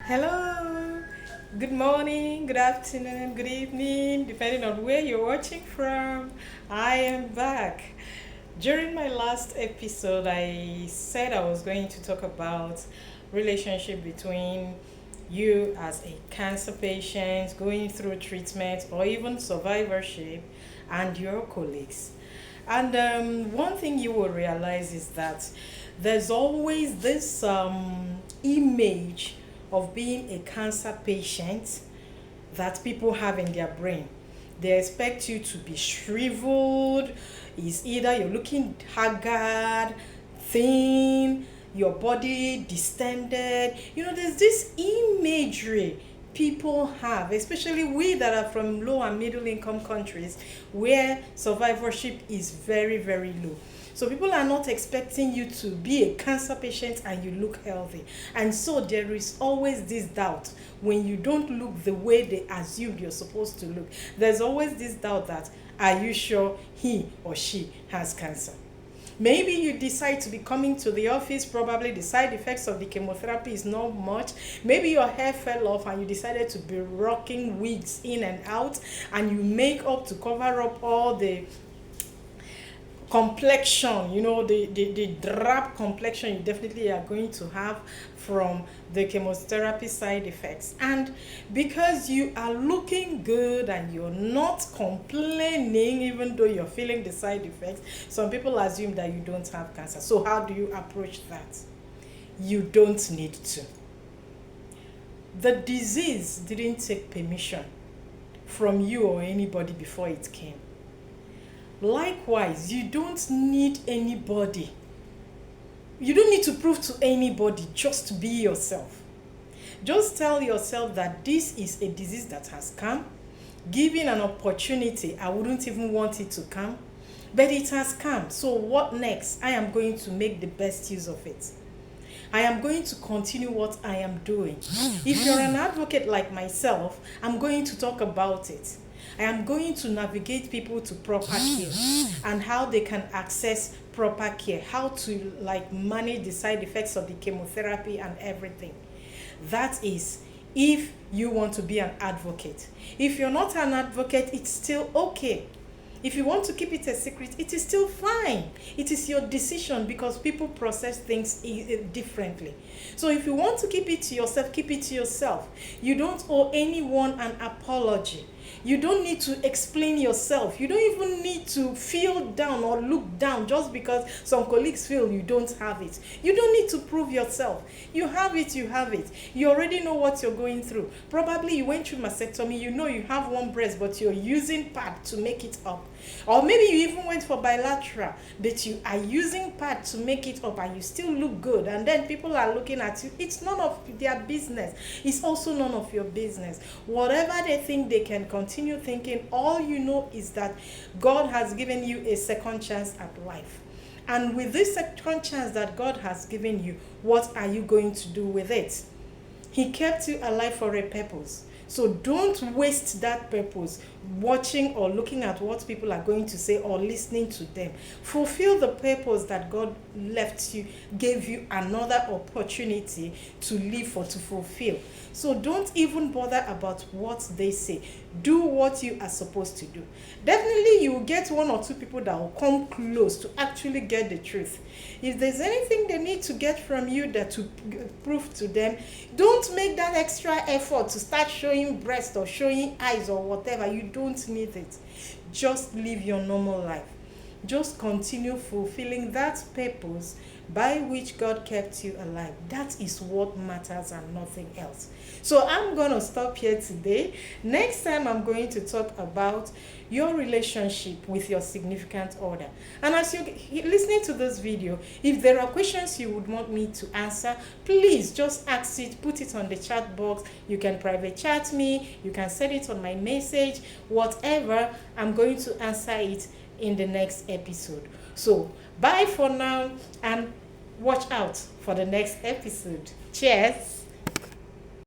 Hello, good morning, good afternoon, good evening, depending on where you're watching from. I am back. During my last episode, I said I was going to talk about relationship between you as a cancer patient going through treatment or even survivorship and your colleagues. And one thing you will realize is that there's always this image of being a cancer patient that people have in their brain. They expect you to be shriveled. It's either you're looking haggard, thin, your body distended. There's this imagery people have, especially we that are from low and middle income countries where survivorship is very, very low. So people are not expecting you to be a cancer patient and you look healthy. And so there is always this doubt when you don't look the way they assumed you're supposed to look. There's always this doubt that, are you sure he or she has cancer? Maybe you decide to be coming to the office, probably the side effects of the chemotherapy is not much. Maybe your hair fell off and you decided to be rocking wigs in and out, and you make up to cover up all the complexion, the drab complexion you definitely are going to have from the chemotherapy side effects. And because you are looking good and you're not complaining, even though you're feeling the side effects, some people assume that you don't have cancer. So, how do you approach that? You don't need to. The disease didn't take permission from you or anybody before it came. Likewise, you don't need anybody. You don't need to prove to anybody, just be yourself. Just tell yourself that this is a disease that has come. Given an opportunity, I wouldn't even want it to come, but it has come. So what next? I am going to make the best use of it. I am going to continue what I am doing. If you're an advocate like myself, I'm going to talk about it. I am going to navigate people to proper care and how they can access proper care, how to manage the side effects of the chemotherapy and everything. That is if you want to be an advocate. If you're not an advocate, it's still okay. If you want to keep it a secret, it is still fine. It is your decision because people process things differently. So if you want to keep it to yourself, keep it to yourself. You don't owe anyone an apology. You don't need to explain yourself. You don't even need to feel down or look down just because some colleagues feel you don't have it. You don't need to prove yourself. You have it, you have it. You already know what you're going through. Probably you went through mastectomy, you know you have one breast, but you're using pad to make it up. Or maybe you even went for bilateral, but you are using pad to make it up and you still look good. And then people are looking at you. It's none of their business. It's also none of your business. Whatever they think, they can continue thinking. All you know is that God has given you a second chance at life. And with this second chance that God has given you, what are you going to do with it? He kept you alive for a purpose. So don't waste that purpose watching or looking at what people are going to say or listening to them. Fulfill the purpose that God left you, gave you another opportunity to live for, to fulfill. So don't even bother about what they say. Do what you are supposed to do. Definitely you will get one or two people that will come close to actually get the truth. If there's anything they need to get from you that to prove to them, don't make that extra effort to start showing breast or showing eyes or whatever. You don't need it. Just live your normal life. Just continue fulfilling that purpose by which God kept you alive. That is what matters and nothing else. So I'm going to stop here today. Next time I'm going to talk about your relationship with your significant other. And as you're listening to this video, if there are questions you would want me to answer, please just ask it, put it on the chat box. You can private chat me, you can send it on my message, whatever. I'm going to answer it in the next episode. So bye for now and watch out for the next episode. Cheers.